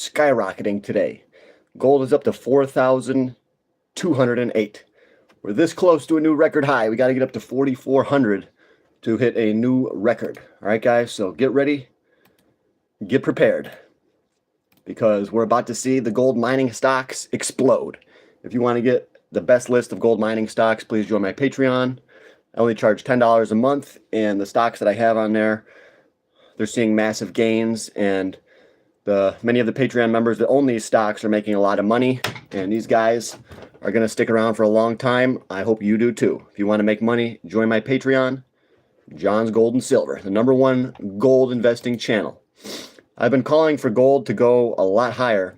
skyrocketing today. Gold is up to 4,208. We're this close to a new record high. We got to get up to 4,400 to hit a new record. All right, guys, so get ready, get prepared, because we're about to see the gold mining stocks explode. If you want to get the best list of gold mining stocks, please join my Patreon. I only charge $10 a month, and the stocks that I have on there, they're seeing massive gains, and many of the Patreon members that own these stocks are making a lot of money, and these guys are going to stick around for a long time. I hope you do too. If you want to make money, join my Patreon, JONS Gold and Silver, the #1 gold investing channel. I've been calling for gold to go a lot higher.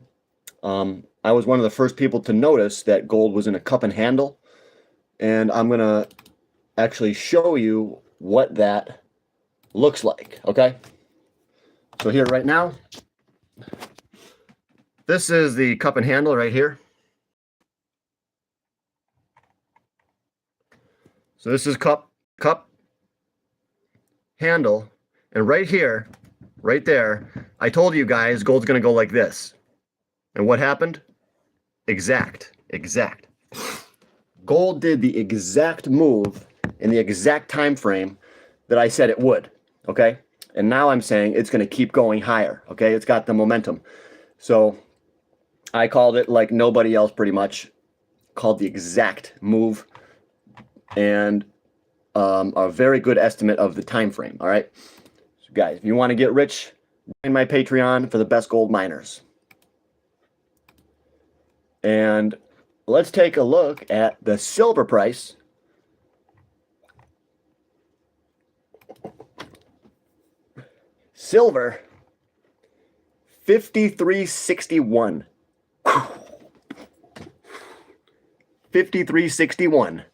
I was one of the first people to notice that gold was in a cup and handle, and I'm going to actually show you what that looks like, okay? So here right now, this is the cup and handle right here. So this is cup, handle, and right here, right there, I told you guys gold's going to go like this. And what happened? Exact. Gold did the exact move in the exact time frame that I said it would, okay? And now I'm saying it's going to keep going higher, okay? It's got the momentum. So I called it like nobody else pretty much, called the exact move, and a very good estimate of the time frame, all right? So guys, if you want to get rich, join my Patreon for the best gold miners. And let's take a look at the silver price. Silver, 53.61. 53.61.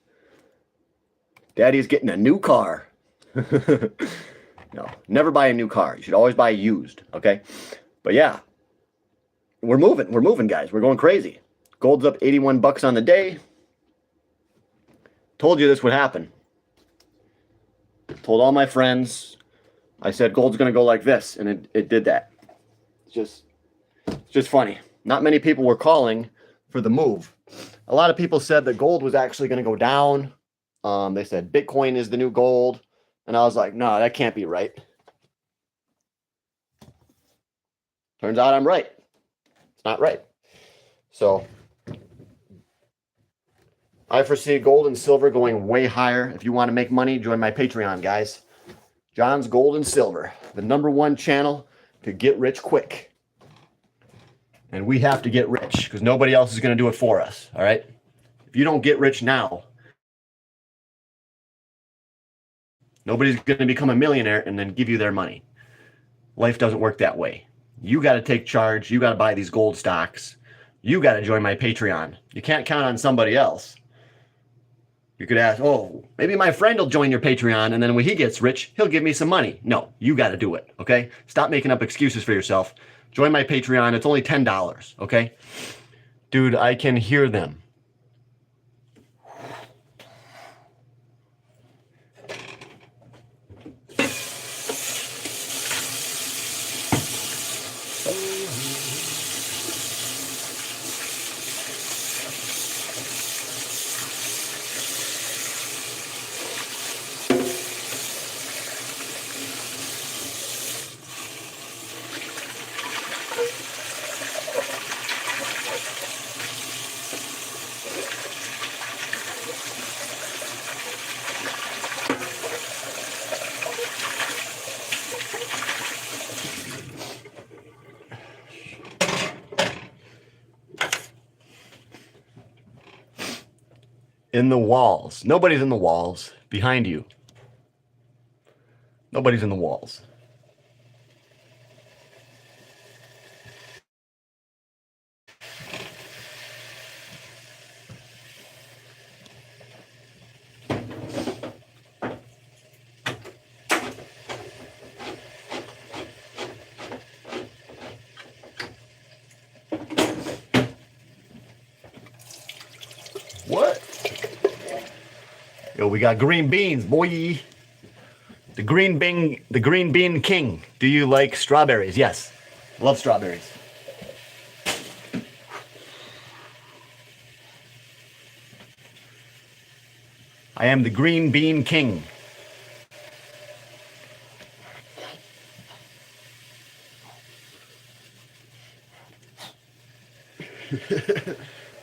Daddy's getting a new car. No, never buy a new car. You should always buy used, okay? But yeah, we're moving, guys. We're going crazy. Gold's up 81 bucks on the day. Told you this would happen. Told all my friends. I said gold's going to go like this, and it did that. It's just funny. Not many people were calling for the move. A lot of people said that gold was actually going to go down. They said Bitcoin is the new gold. And I was like, no, that can't be right. Turns out I'm right. It's not right. So I foresee gold and silver going way higher. If you want to make money, join my Patreon, guys. JONS Gold and Silver, the #1 channel to get rich quick. And we have to get rich because nobody else is going to do it for us, all right? If you don't get rich now, nobody's going to become a millionaire and then give you their money. Life doesn't work that way. You got to take charge. You got to buy these gold stocks. You got to join my Patreon. You can't count on somebody else. You could ask, oh, maybe my friend will join your Patreon, and then when he gets rich, he'll give me some money. No, you got to do it, okay? Stop making up excuses for yourself. Join my Patreon. It's only $10, okay? Dude, I can hear them. In the walls. Nobody's in the walls. Behind you. Nobody's in the walls. What? Yo, we got green beans, boy. The green bean king. Do you like strawberries? Yes. Love strawberries. I am the green bean king.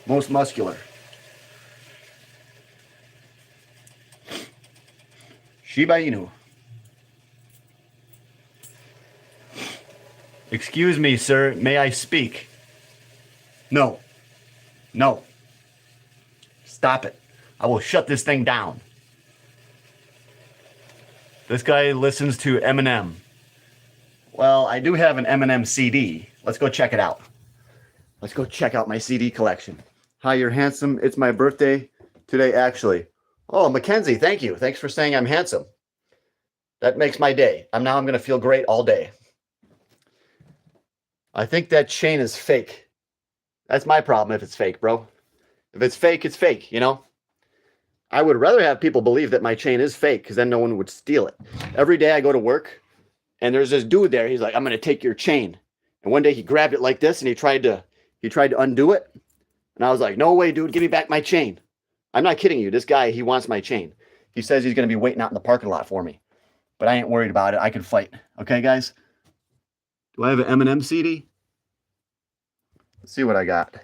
Most muscular. Shiba Inu. Excuse me, sir. May I speak? No. No. Stop it. I will shut this thing down. This guy listens to Eminem. Well, I do have an Eminem CD. Let's go check it out. Let's go check out my CD collection. Hi, you're handsome. It's my birthday today, actually. Oh, Mackenzie, thank you. Thanks for saying I'm handsome. That makes my day. I'm going to feel great all day. I think that chain is fake. That's my problem if it's fake, bro. If it's fake, you know? I would rather have people believe that my chain is fake because then no one would steal it. Every day I go to work and there's this dude there. He's like, I'm going to take your chain. And one day he grabbed it like this and he tried to undo it. And I was like, no way, dude, give me back my chain. I'm not kidding you. This guy, he wants my chain. He says he's going to be waiting out in the parking lot for me. But I ain't worried about it. I can fight. Okay, guys? Do I have an Eminem CD? Let's see what I got.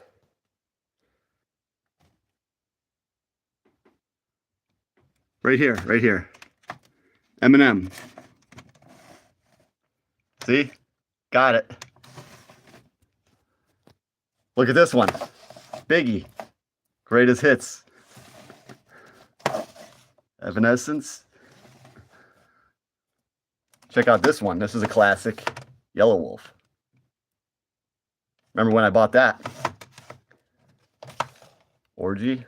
Right here, right here. Eminem. See? Got it. Look at this one. Biggie. Greatest hits. Evanescence. Check out this one. This is a classic. Yellow Wolf. Remember when I bought that? Orgy.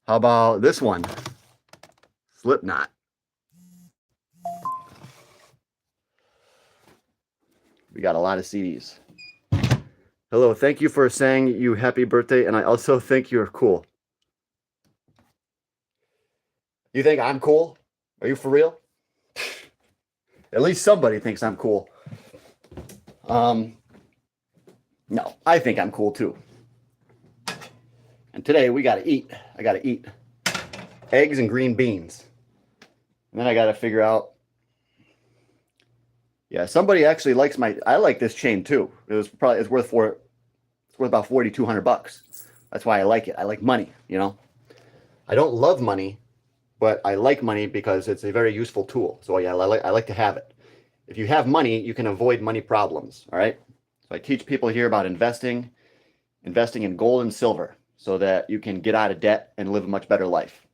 How about this one? Slipknot. We got a lot of CDs. Hello, thank you for saying you happy birthday, and I also think you're cool. You think I'm cool? Are you for real? At least somebody thinks I'm cool. No, I think I'm cool too. And today we gotta eat. I gotta eat eggs and green beans. And then I gotta figure out. Yeah, somebody actually likes I like this chain too. It's worth about $4,200. That's why I like it. I like money, you know. I don't love money, but I like money because it's a very useful tool. So yeah, I like to have it. If you have money, you can avoid money problems. All right. So I teach people here about investing in gold and silver so that you can get out of debt and live a much better life.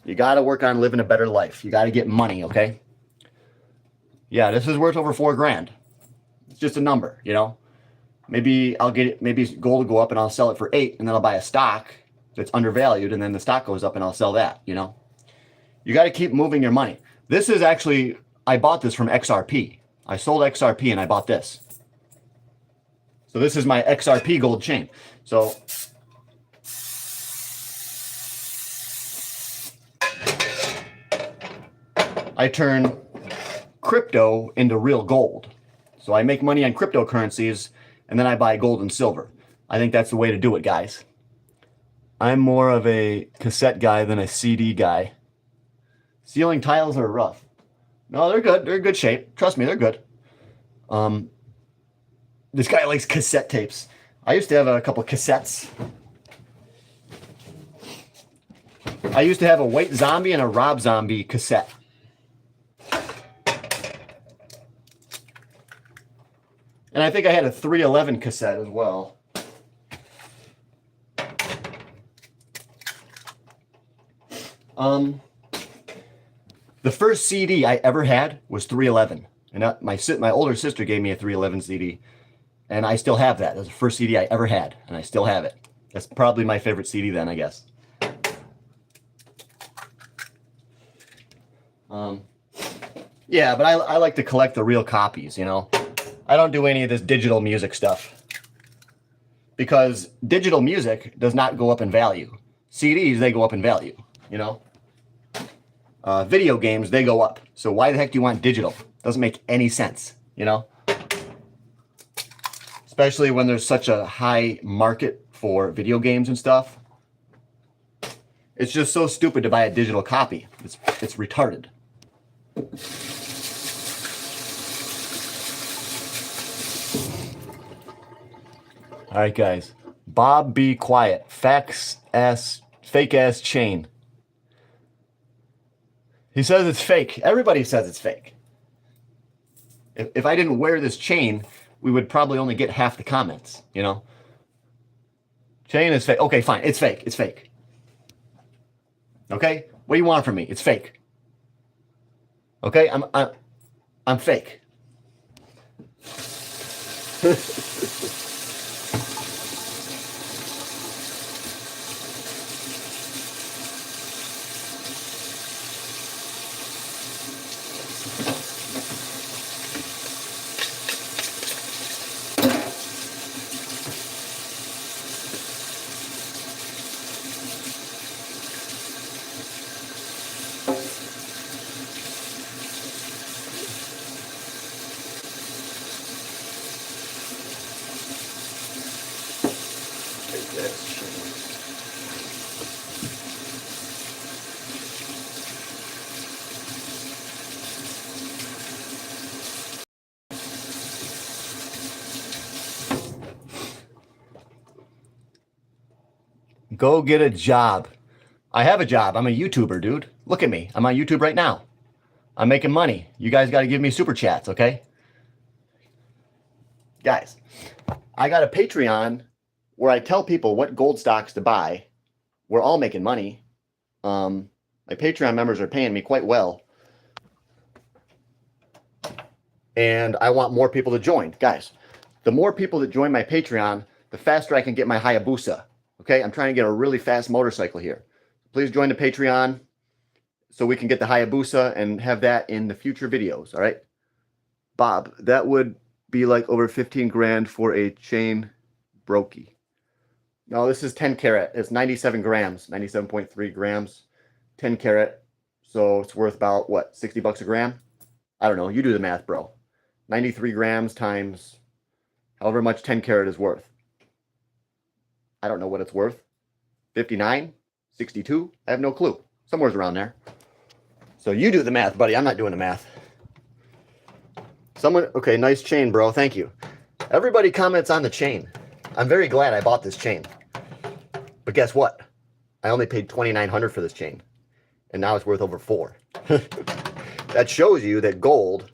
You got to work on living a better life. You got to get money. Okay. Yeah, this is worth over $4,000. It's just a number, you know. Maybe I'll get it. Maybe gold will go up and I'll sell it for $8,000, and then I'll buy a stock that's undervalued, and then the stock goes up and I'll sell that. You know, you got to keep moving your money. This is actually, I bought this from XRP. I sold XRP and I bought this. So this is my XRP gold chain. So I turn crypto into real gold. So I make money on cryptocurrencies and then I buy gold and silver. I think that's the way to do it, guys. I'm more of a cassette guy than a CD guy. Ceiling tiles are rough. No, they're good. They're in good shape. Trust me, they're good. This guy likes cassette tapes. I used to have a couple cassettes. I used to have a White Zombie and a Rob Zombie cassette. And I think I had a 311 cassette as well. The first CD I ever had was 311. And my older sister gave me a 311 CD. And I still have that. That's the first CD I ever had. And I still have it. That's probably my favorite CD then, I guess. Yeah, but I like to collect the real copies, you know. I don't do any of this digital music stuff. Because digital music does not go up in value. CDs, they go up in value, you know. Video games, they go up. So why the heck do you want digital? Doesn't make any sense, you know. Especially when there's such a high market for video games and stuff. It's just so stupid to buy a digital copy. It's retarded. All right, guys. Bob, be quiet. Fake ass chain. He says it's fake. Everybody says it's fake. If I didn't wear this chain, we would probably only get half the comments, you know? Chain is fake. Okay, fine. It's fake. It's fake. Okay? What do you want from me? It's fake. Okay? I'm fake. Go get a job. I have a job. I'm a YouTuber, dude. Look at me. I'm on YouTube right now. I'm making money. You guys got to give me super chats, okay? Guys, I got a Patreon where I tell people what gold stocks to buy. We're all making money. My Patreon members are paying me quite well. And I want more people to join. Guys, the more people that join my Patreon, the faster I can get my Hayabusa. Okay, I'm trying to get a really fast motorcycle here. Please join the Patreon so we can get the Hayabusa and have that in the future videos, all right? Bob, that would be like over 15 grand for a chain brokey. No, this is 10 karat. It's 97 grams, 97.3 grams, 10 karat. So it's worth about, what, 60 bucks a gram? I don't know. You do the math, bro. 93 grams times however much 10 karat is worth. I don't know what it's worth. 59? 62? I have no clue. Somewhere's around there. So you do the math, buddy. I'm not doing the math. Someone, okay, nice chain, bro. Thank you. Everybody comments on the chain. I'm very glad I bought this chain. But guess what? I only paid $2,900 for this chain. And now it's worth over $4,000. That shows you that gold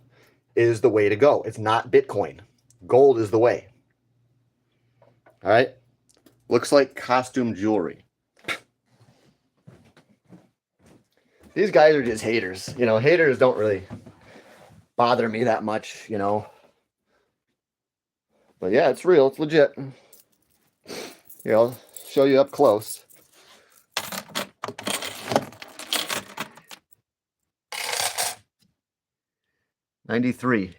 is the way to go. It's not Bitcoin. Gold is the way. All right? Looks like costume jewelry. These guys are just haters. You know, haters don't really bother me that much, you know. But yeah, it's real. It's legit. Here, I'll show you up close. $93.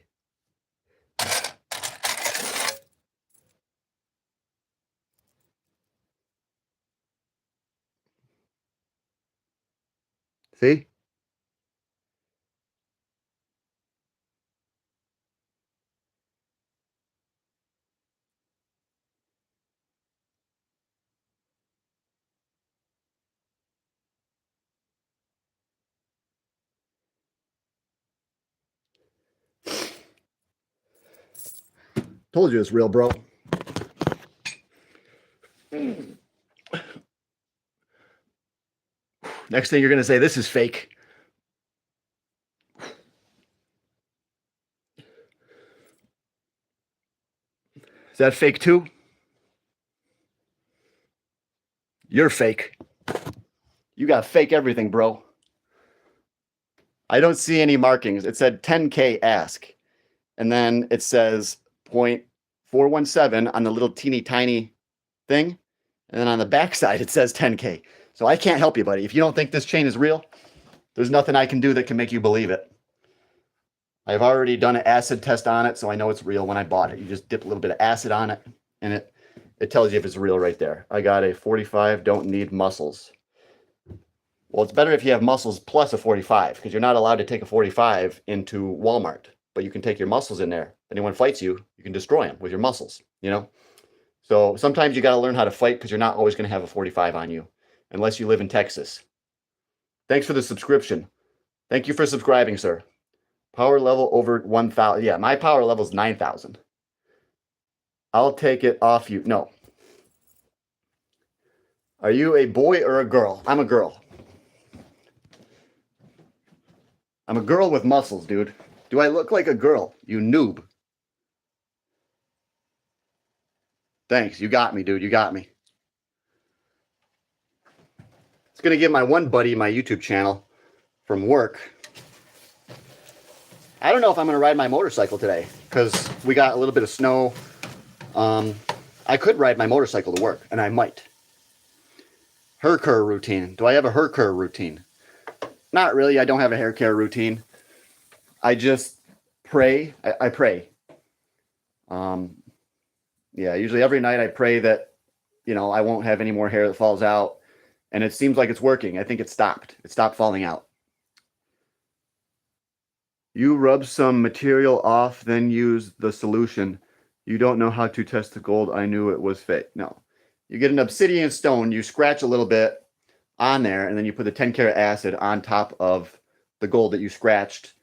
See? Told you it's real, bro. Next thing you're going to say, this is fake. Is that fake too? You're fake. You got fake everything, bro. I don't see any markings. It said 10K ask. And then it says 0.417 on the little teeny tiny thing. And then on the back side, it says 10K. So I can't help you, buddy. If you don't think this chain is real, there's nothing I can do that can make you believe it. I've already done an acid test on it, so I know it's real when I bought it. You just dip a little bit of acid on it, and it tells you if it's real right there. I got a 45, don't need muscles. Well, it's better if you have muscles plus a 45, because you're not allowed to take a 45 into Walmart. But you can take your muscles in there. If anyone fights you, you can destroy them with your muscles, you know? So sometimes you got to learn how to fight because you're not always going to have a 45 on you. unless you live in Texas. Thanks for the subscription. Thank you for subscribing, sir. Power level over 1,000. Yeah, my power level is 9,000. I'll take it off you. No. Are you a boy or a girl? I'm a girl. I'm a girl with muscles, dude. Do I look like a girl, you noob? Thanks. You got me, dude. You got me. It's going to give my one buddy my YouTube channel from work. I don't know if I'm going to ride my motorcycle today because we got a little bit of snow. I could ride my motorcycle to work, and I might. Hair care routine. Do I have a hair care routine? Not really. I don't have a hair care routine. I just pray. I pray. Yeah, usually every night I pray that, I won't have any more hair that falls out. And it seems like it's working. I think it stopped. It stopped falling out. You rub some material off, then use the solution. You don't know how to test the gold. I knew it was fake. No. You get an obsidian stone, you scratch a little bit on there, and then you put the 10-karat acid on top of the gold that you scratched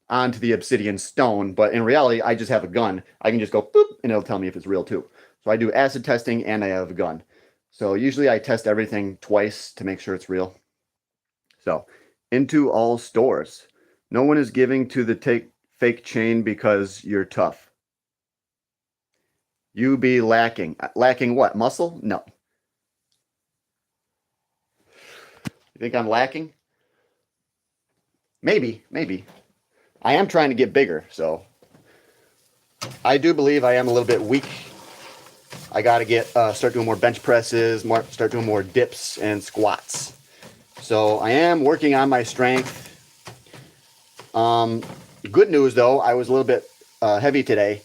onto the obsidian stone. But in reality, I just have a gun. I can just go boop, and it'll tell me if it's real too. So I do acid testing, and I have a gun. So usually I test everything twice to make sure it's real. So, into all stores. No one is giving to the fake chain because you're tough. You be lacking. Lacking what? Muscle? No. You think I'm lacking? Maybe. I am trying to get bigger, so I do believe I am a little bit weak. I got to start doing more bench presses, start doing more dips and squats. So I am working on my strength. Good news, though, I was a little bit heavy today.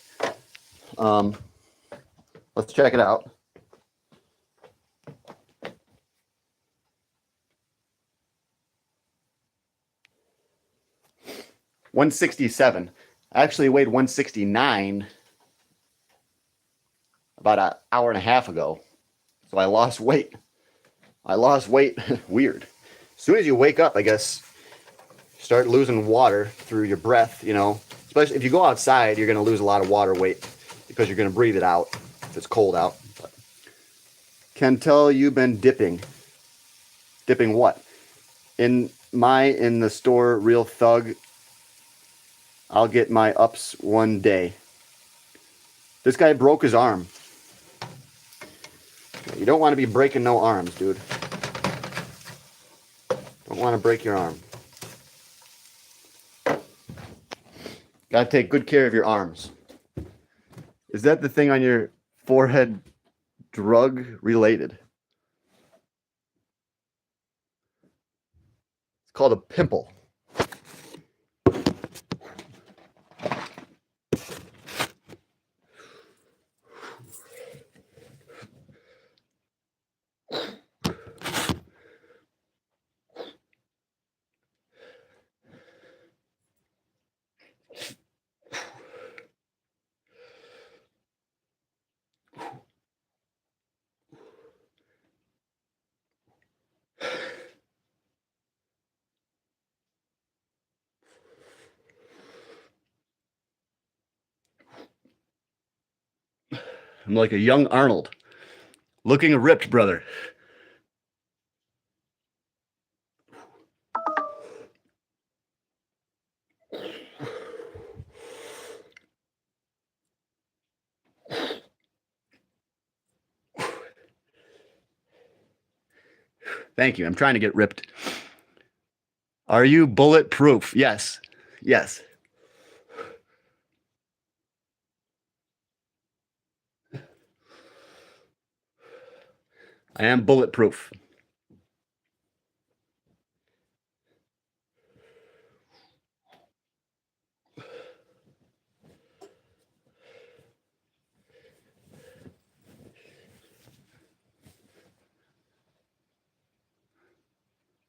Let's check it out. $167. I actually weighed 169 about an hour and a half ago. So I lost weight. Weird. As soon as you wake up, I guess, start losing water through your breath, Especially if you go outside, you're going to lose a lot of water weight because you're going to breathe it out if it's cold out. But can tell you've been dipping. Dipping what? In the store, real thug. I'll get my ups one day. This guy broke his arm. You don't want to be breaking no arms, dude. Don't want to break your arm. Got to take good care of your arms. Is that the thing on your forehead drug related? It's called a pimple. I'm like a young Arnold. Looking ripped, brother. Thank you. I'm trying to get ripped. Are you bulletproof? Yes. Yes. I am bulletproof.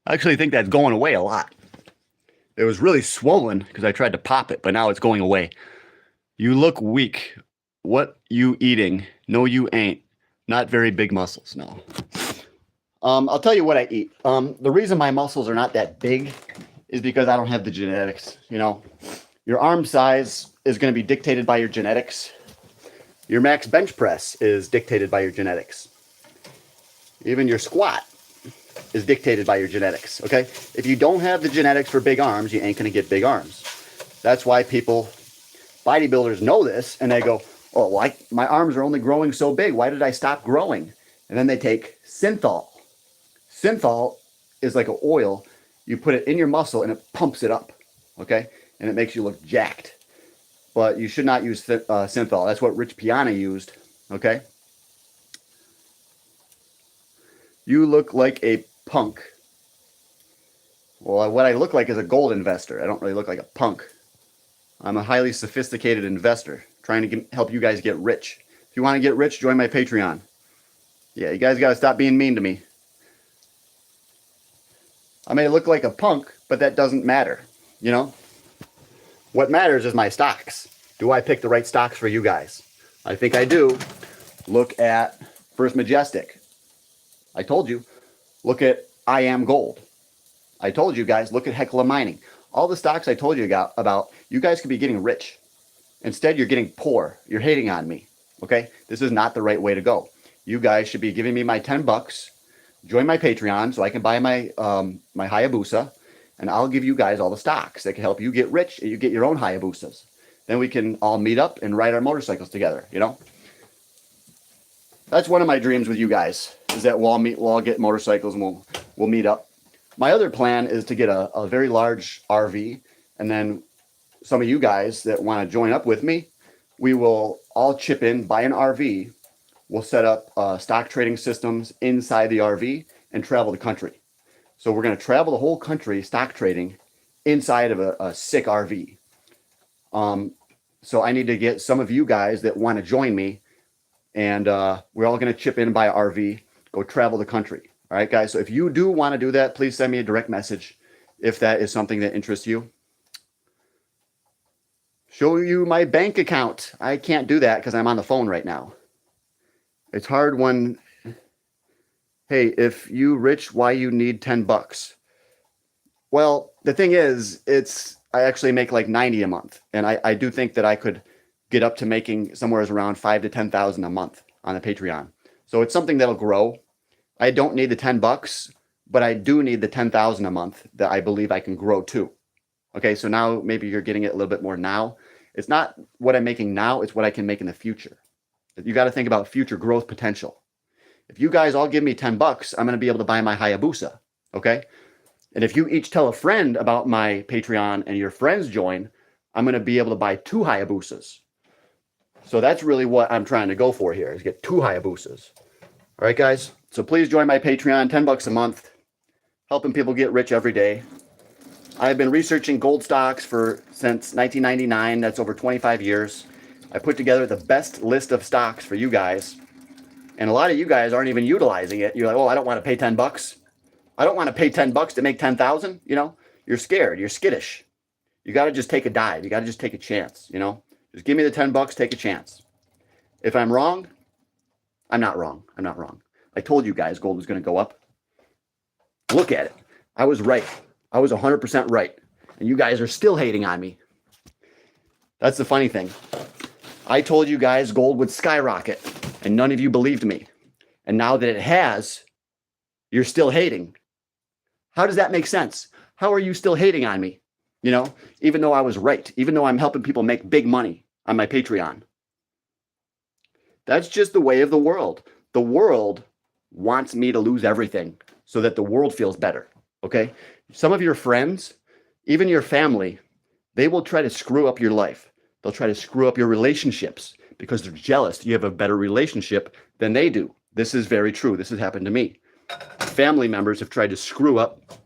I actually think that's going away a lot. It was really swollen because I tried to pop it, but now it's going away. You look weak. What you eating? No, you ain't. Not very big muscles, no. I'll tell you what I eat. The reason my muscles are not that big is because I don't have the genetics. You know, your arm size is going to be dictated by your genetics. Your max bench press is dictated by your genetics. Even your squat is dictated by your genetics, okay? If you don't have the genetics for big arms, you ain't going to get big arms. That's why bodybuilders know this, and they go, oh, well, my arms are only growing so big. Why did I stop growing? And then they take synthol. Synthol is like an oil. You put it in your muscle, and it pumps it up, okay? And it makes you look jacked. But you should not use synthol. That's what Rich Piana used, okay? You look like a punk. Well, what I look like is a gold investor. I don't really look like a punk. I'm a highly sophisticated investor trying to help you guys get rich. If you want to get rich, join my Patreon. Yeah, you guys got to stop being mean to me. I may look like a punk, but that doesn't matter, you know? What matters is my stocks. Do I pick the right stocks for you guys? I think I do. Look at First Majestic. I told you. Look at I Am Gold. I told you guys, look at Hecla Mining. All the stocks I told you about, you guys could be getting rich. Instead, you're getting poor. You're hating on me, okay? This is not the right way to go. You guys should be giving me my 10 bucks. Join my Patreon so I can buy my my Hayabusa, and I'll give you guys all the stocks that can help you get rich and you get your own Hayabusas. Then we can all meet up and ride our motorcycles together, you know? That's one of my dreams with you guys, is that we'll all get motorcycles and we'll meet up. My other plan is to get a very large RV, and then some of you guys that want to join up with me, we will all chip in, buy an RV. We'll set up stock trading systems inside the RV and travel the country. So we're going to travel the whole country stock trading inside of a sick RV. So I need to get some of you guys that want to join me, and we're all going to chip in and buy an RV, go travel the country. All right, guys. So if you do want to do that, please send me a direct message if that is something that interests you. Show you my bank account. I can't do that because I'm on the phone right now. It's hard when, hey, if you rich, why you need 10 bucks? Well, the thing is, I actually make like 90 a month. And I do think that I could get up to making somewhere around 5,000 to 10,000 a month on the Patreon. So it's something that'll grow. I don't need the 10 bucks, but I do need the 10,000 a month that I believe I can grow to. Okay, so now maybe you're getting it a little bit more now. It's not what I'm making now, it's what I can make in the future. You got to think about future growth potential. If you guys all give me 10 bucks, I'm going to be able to buy my Hayabusa, okay? And if you each tell a friend about my Patreon and your friends join, I'm going to be able to buy 2 Hayabusas. So that's really what I'm trying to go for here, is get 2 Hayabusas. All right, guys? So please join my Patreon, 10 bucks a month, helping people get rich every day. I've been researching gold stocks since 1999. That's over 25 years. I put together the best list of stocks for you guys. And a lot of you guys aren't even utilizing it. You're like, oh, I don't want to pay 10 bucks. I don't want to pay 10 bucks to make 10,000. You know, you're scared. You're skittish. You got to just take a dive. You got to just take a chance, you know. Just give me the 10 bucks, take a chance. If I'm wrong, I'm not wrong. I'm not wrong. I told you guys gold was going to go up. Look at it. I was right. I was 100% right. And you guys are still hating on me. That's the funny thing. I told you guys gold would skyrocket, and none of you believed me. And now that it has, you're still hating. How does that make sense? How are you still hating on me? You know, even though I was right, even though I'm helping people make big money on my Patreon. That's just the way of the world. The world wants me to lose everything so that the world feels better, okay? Some of your friends, even your family, they will try to screw up your life. They'll try to screw up your relationships because they're jealous you have a better relationship than they do. This is very true. This has happened to me. Family members have tried to screw up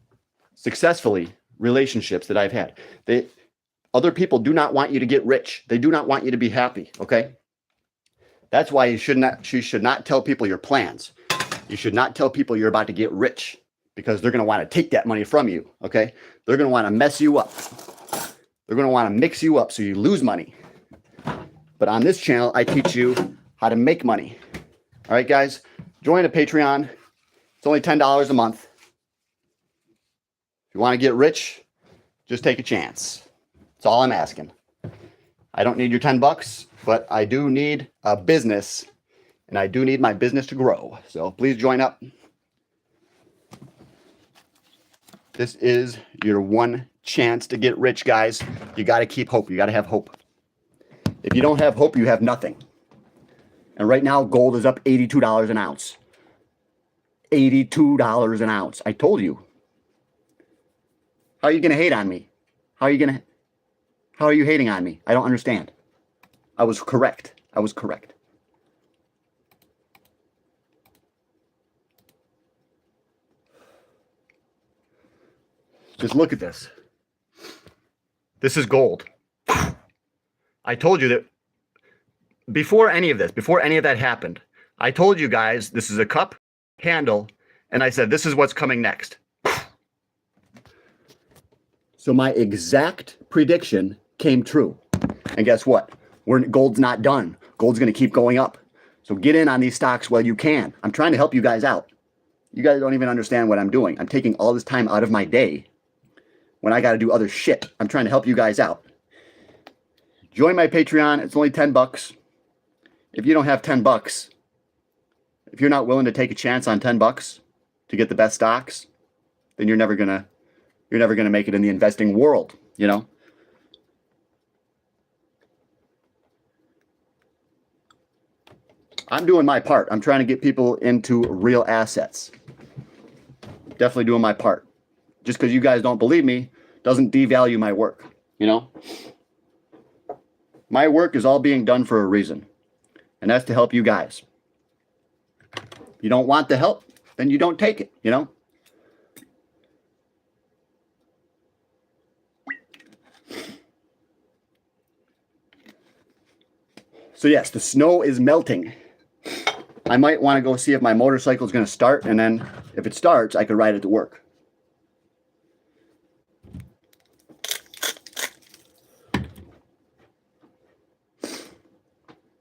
successfully relationships that I've had. Other people do not want you to get rich. They do not want you to be happy, okay? That's why you should not tell people your plans. You should not tell people you're about to get rich because they're going to want to take that money from you, okay? They're going to want to mess you up. They're going to want to mix you up so you lose money. But on this channel, I teach you how to make money. All right, guys, join a Patreon. It's only $10 a month. If you want to get rich, just take a chance. That's all I'm asking. I don't need your 10 bucks, but I do need a business, and I do need my business to grow. So please join up. This is your one chance to get rich, guys. You got to keep hope. You got to have hope. If you don't have hope, you have nothing. And right now, gold is up $82 an ounce. $82 an ounce. I told you. How are you going to hate on me? How are you hating on me? I don't understand. I was correct. I was correct. Just look at this. This is gold. I told you that before any of that happened, I told you guys this is a cup handle, and I said this is what's coming next. So my exact prediction came true. And guess what? Gold's not done. Gold's going to keep going up. So get in on these stocks while you can. I'm trying to help you guys out. You guys don't even understand what I'm doing. I'm taking all this time out of my day when I got to do other shit. I'm trying to help you guys out. Join my Patreon. It's only 10 bucks. If you don't have 10 bucks, if you're not willing to take a chance on 10 bucks to get the best stocks, then you're never going to make it in the investing world, you know? I'm doing my part. I'm trying to get people into real assets. Definitely doing my part. Just because you guys don't believe me doesn't devalue my work, you know? My work is all being done for a reason, and that's to help you guys. If you don't want the help, then you don't take it, you know? So yes, the snow is melting. I might want to go see if my motorcycle is going to start, and then if it starts, I could ride it to work.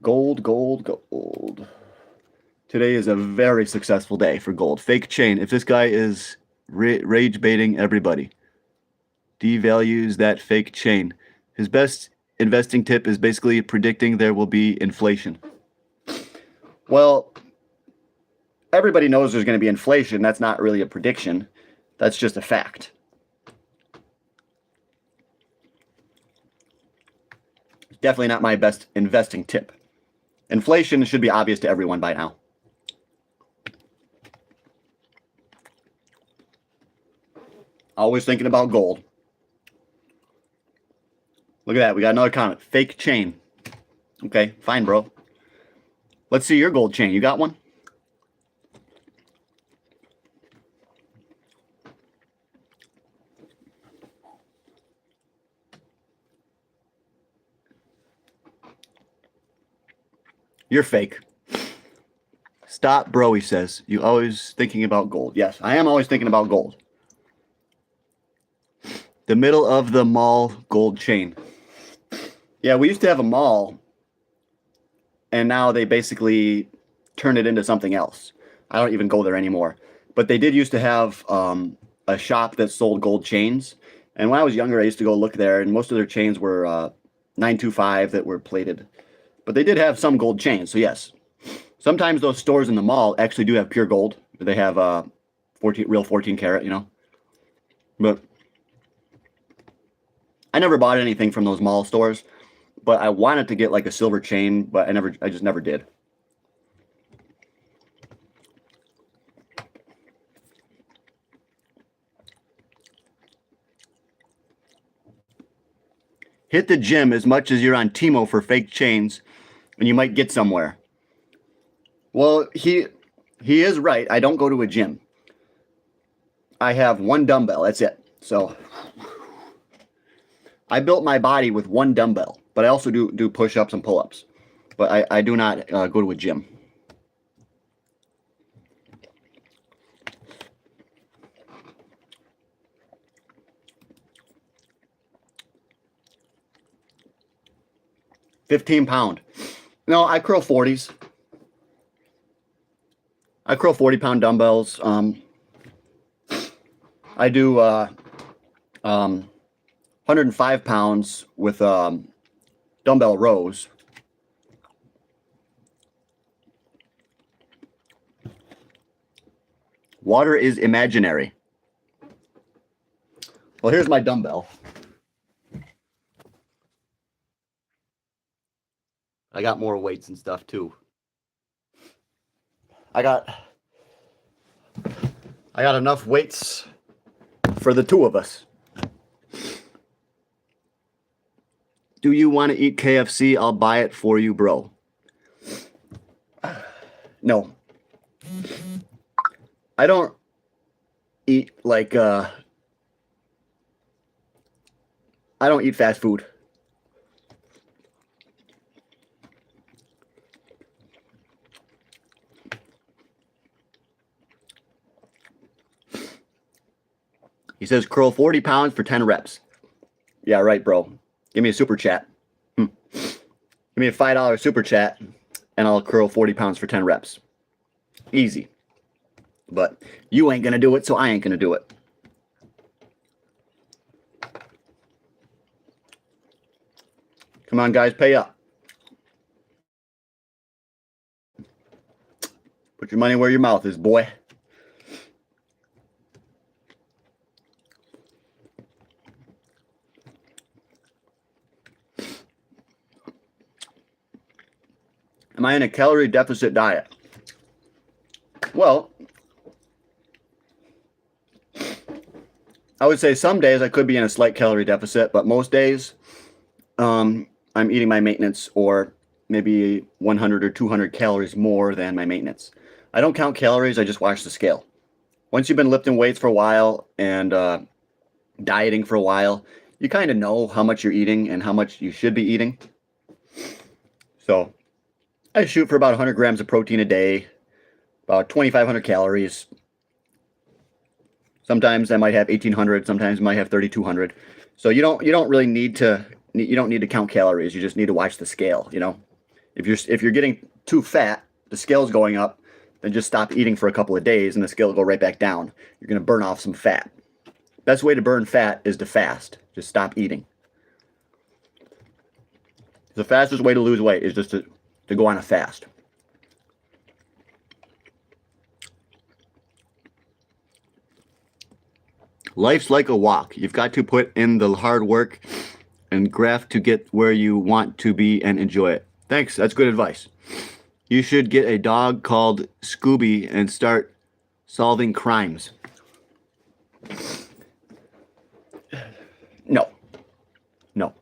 Gold, gold, gold. Today is a very successful day for gold. Fake chain. If this guy is rage baiting everybody, devalues that fake chain. His best investing tip is basically predicting there will be inflation. Well, everybody knows there's going to be inflation. That's not really a prediction. That's just a fact. Definitely not my best investing tip. Inflation should be obvious to everyone by now. Always thinking about gold. Look at that. We got another comment. Fake chain. Okay, fine, bro. Let's see your gold chain. You got one? You're fake. Stop, bro, he says. You always thinking about gold. Yes, I am always thinking about gold. The middle of the mall gold chain. Yeah, we used to have a mall, and now they basically turn it into something else. I don't even go there anymore. But they did used to have a shop that sold gold chains. And when I was younger, I used to go look there, and most of their chains were 925 that were plated. But they did have some gold chains, so yes. Sometimes those stores in the mall actually do have pure gold. They have real 14 karat, you know. But I never bought anything from those mall stores. But I wanted to get like a silver chain, but I just never did. Hit the gym as much as you're on Timo for fake chains, and you might get somewhere. Well, he is right. I don't go to a gym. I have one dumbbell. That's it. So I built my body with one dumbbell, but I also do push-ups and pull-ups. But I do not go to a gym. £15. No, I curl 40s. I curl 40-pound dumbbells. I do 105 pounds with dumbbell rows. Water is imaginary. Well, here's my dumbbell. I got more weights and stuff too. I got enough weights for the two of us. Do you want to eat KFC? I'll buy it for you, bro. No. I don't eat like I don't eat fast food. He says curl 40 pounds for 10 reps. Yeah, right, bro. Give me a super chat. Give me a $5 super chat and I'll curl 40 pounds for 10 reps. Easy. But you ain't gonna do it, so I ain't gonna do it. Come on, guys, pay up. Put your money where your mouth is, boy. Am I in a calorie deficit diet? Well, I would say some days I could be in a slight calorie deficit, but most days I'm eating my maintenance or maybe 100 or 200 calories more than my maintenance. I don't count calories, I just watch the scale. Once you've been lifting weights for a while and dieting for a while, you kind of know how much you're eating and how much you should be eating. So I shoot for about 100 grams of protein a day, about 2,500 calories. Sometimes I might have 1,800, sometimes I might have 3,200. So you don't really need to count calories. You just need to watch the scale, you know. If you're getting too fat, the scale's going up, then just stop eating for a couple of days and the scale will go right back down. You're going to burn off some fat. Best way to burn fat is to fast. Just stop eating. The fastest way to lose weight is just to go on a fast. Life's like a walk. You've got to put in the hard work and graft to get where you want to be and enjoy it. Thanks. That's good advice. You should get a dog called Scooby and start solving crimes. No. No.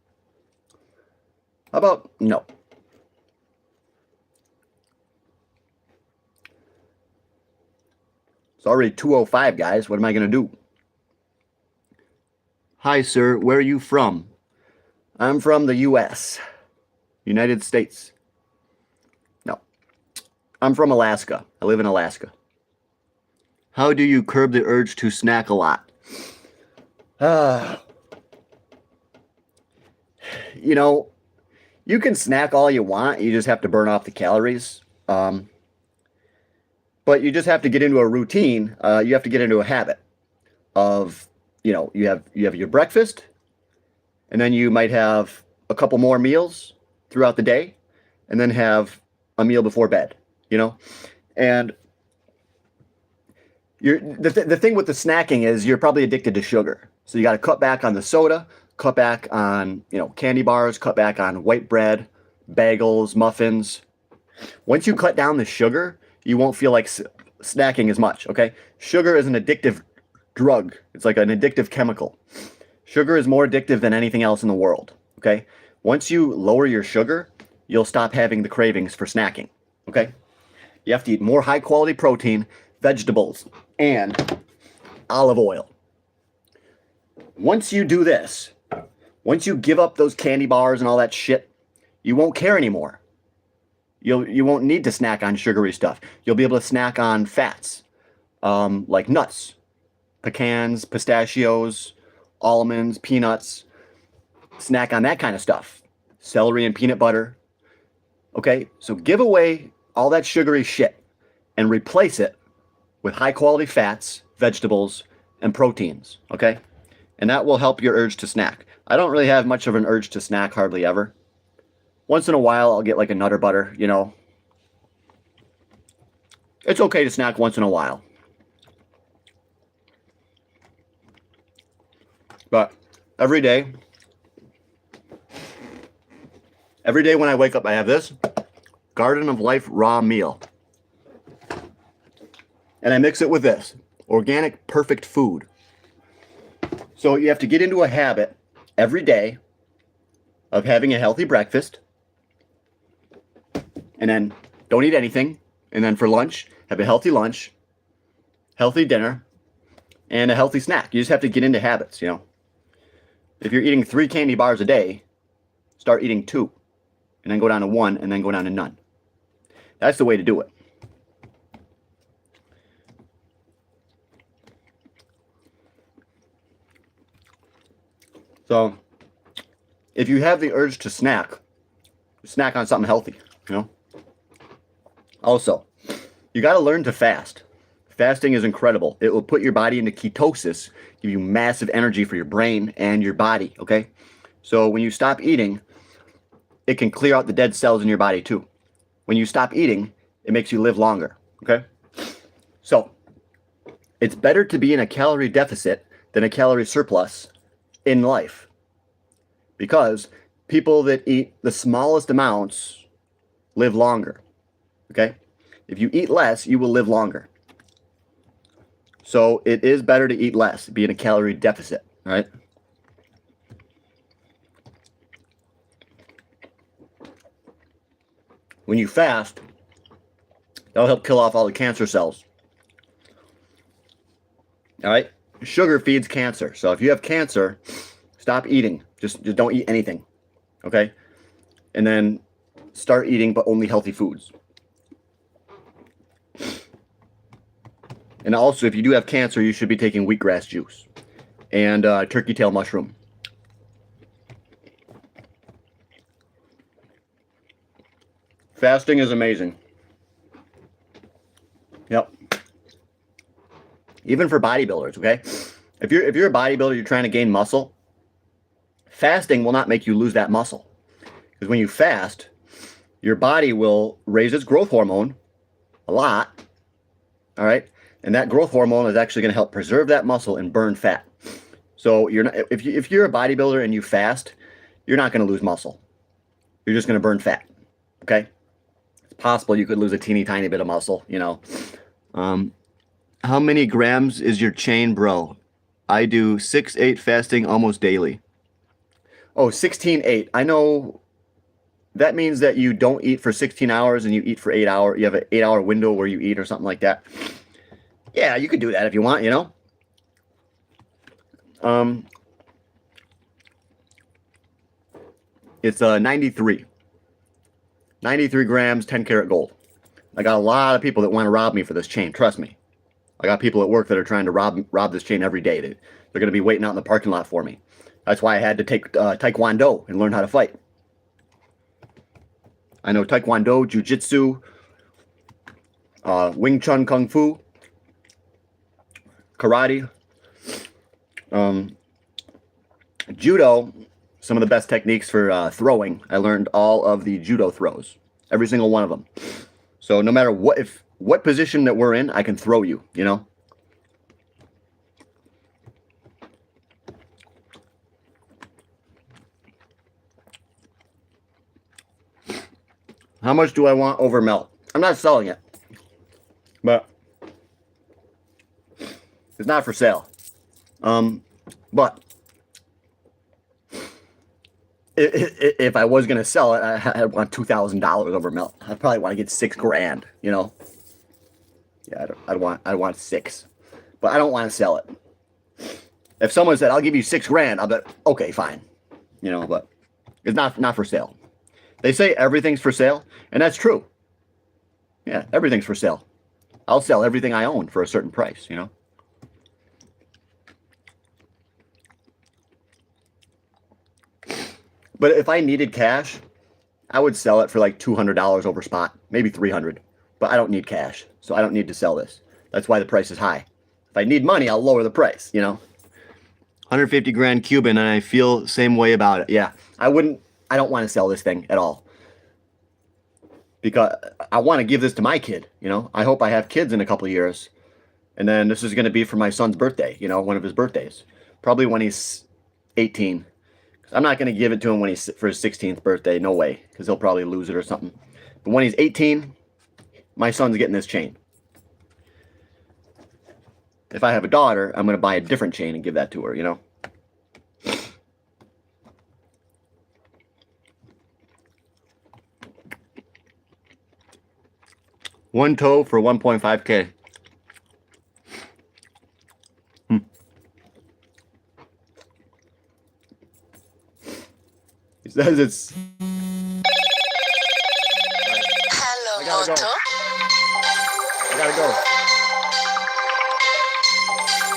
How about no? It's already 2:05, guys. What am I going to do? Hi, sir. Where are you from? I'm from the U.S. United States. No. I'm from Alaska. I live in Alaska. How do you curb the urge to snack a lot? You know, you can snack all you want. You just have to burn off the calories. But you just have to get into a routine. You have to get into a habit of, you know, you have your breakfast, and then you might have a couple more meals throughout the day, and then have a meal before bed, you know? And the thing with the snacking is you're probably addicted to sugar. So you got to cut back on the soda, cut back on, you know, candy bars, cut back on white bread, bagels, muffins. Once you cut down the sugar, you won't feel like snacking as much, okay? Sugar is an addictive drug. It's like an addictive chemical. Sugar is more addictive than anything else in the world, okay? Once you lower your sugar, you'll stop having the cravings for snacking, okay? You have to eat more high-quality protein, vegetables, and olive oil. Once you do this, once you give up those candy bars and all that shit, you won't care anymore. You won't need to snack on sugary stuff. You'll be able to snack on fats, like nuts, pecans, pistachios, almonds, peanuts. Snack on that kind of stuff. Celery and peanut butter. Okay, so give away all that sugary shit and replace it with high quality fats, vegetables, and proteins, okay? And that will help your urge to snack. I don't really have much of an urge to snack, hardly ever. Once in a while, I'll get like a Nutter Butter, you know. It's okay to snack once in a while. But every day when I wake up, I have this Garden of Life raw meal. And I mix it with this organic perfect food. So you have to get into a habit every day of having a healthy breakfast. And then don't eat anything. And then for lunch, have a healthy lunch, healthy dinner, and a healthy snack. You just have to get into habits, you know. If you're eating 3 candy bars a day, start eating 2. And then go down to 1, and then go down to none. That's the way to do it. So, if you have the urge to snack on something healthy, you know. Also, you got to learn to fast. Fasting is incredible. It will put your body into ketosis, give you massive energy for your brain and your body, okay? So when you stop eating, it can clear out the dead cells in your body too. When you stop eating, it makes you live longer, okay? So, it's better to be in a calorie deficit than a calorie surplus in life. Because people that eat the smallest amounts live longer. Okay? If you eat less, you will live longer. So it is better to eat less, be in a calorie deficit, all right? When you fast, that'll help kill off all the cancer cells. All right? Sugar feeds cancer. So if you have cancer, stop eating. Just don't eat anything. Okay? And then start eating, but only healthy foods. And also, if you do have cancer, you should be taking wheatgrass juice and turkey tail mushroom. Fasting is amazing. Yep. Even for bodybuilders, okay? If you're a bodybuilder, you're trying to gain muscle, fasting will not make you lose that muscle. Because when you fast, your body will raise its growth hormone a lot. All right? And that growth hormone is actually going to help preserve that muscle and burn fat. So you're not, if you're a bodybuilder and you fast, you're not going to lose muscle. You're just going to burn fat. Okay? It's possible you could lose a teeny tiny bit of muscle, you know. How many grams is your chain, bro? I do 6-8 fasting almost daily. Oh, 16-8. I know that means that you don't eat for 16 hours and you eat for 8 hours. You have an 8-hour window where you eat or something like that. Yeah, you could do that if you want, you know. It's 93. 93 grams, 10 karat gold. I got a lot of people that want to rob me for this chain. Trust me. I got people at work that are trying to rob this chain every day. They're going to be waiting out in the parking lot for me. That's why I had to take Taekwondo and learn how to fight. I know Taekwondo, Jiu-Jitsu, Wing Chun Kung Fu, karate, judo, some of the best techniques for throwing. I learned all of the judo throws, every single one of them. So no matter what position that we're in, I can throw you, you know. How much do I want over melt? I'm not selling it, but it's not for sale. But if I was gonna sell it, I'd want $2,000 over melt. I'd probably want to get $6,000. You know. Yeah, I'd want 6, but I don't want to sell it. If someone said I'll give you $6,000, I'll bet okay, fine. You know, but it's not for sale. They say everything's for sale, and that's true. Yeah, everything's for sale. I'll sell everything I own for a certain price, you know. But if I needed cash, I would sell it for like $200 over spot, maybe $300. but I don't need cash, so I don't need to sell this. That's why the price is high. If I need money, I'll lower the price, you know. 150 grand Cuban, and I feel the same way about it. Yeah, I don't want to sell this thing at all. Because I want to give this to my kid, you know. I hope I have kids in a couple of years. And then this is going to be for my son's birthday, you know, one of his birthdays. Probably when he's 18. I'm not going to give it to him for his 16th birthday. No way, because he'll probably lose it or something. But when he's 18, my son's getting this chain. If I have a daughter, I'm going to buy a different chain and give that to her, you know. One toe for 1.5K. He says it's... Hello, Moto. I gotta go.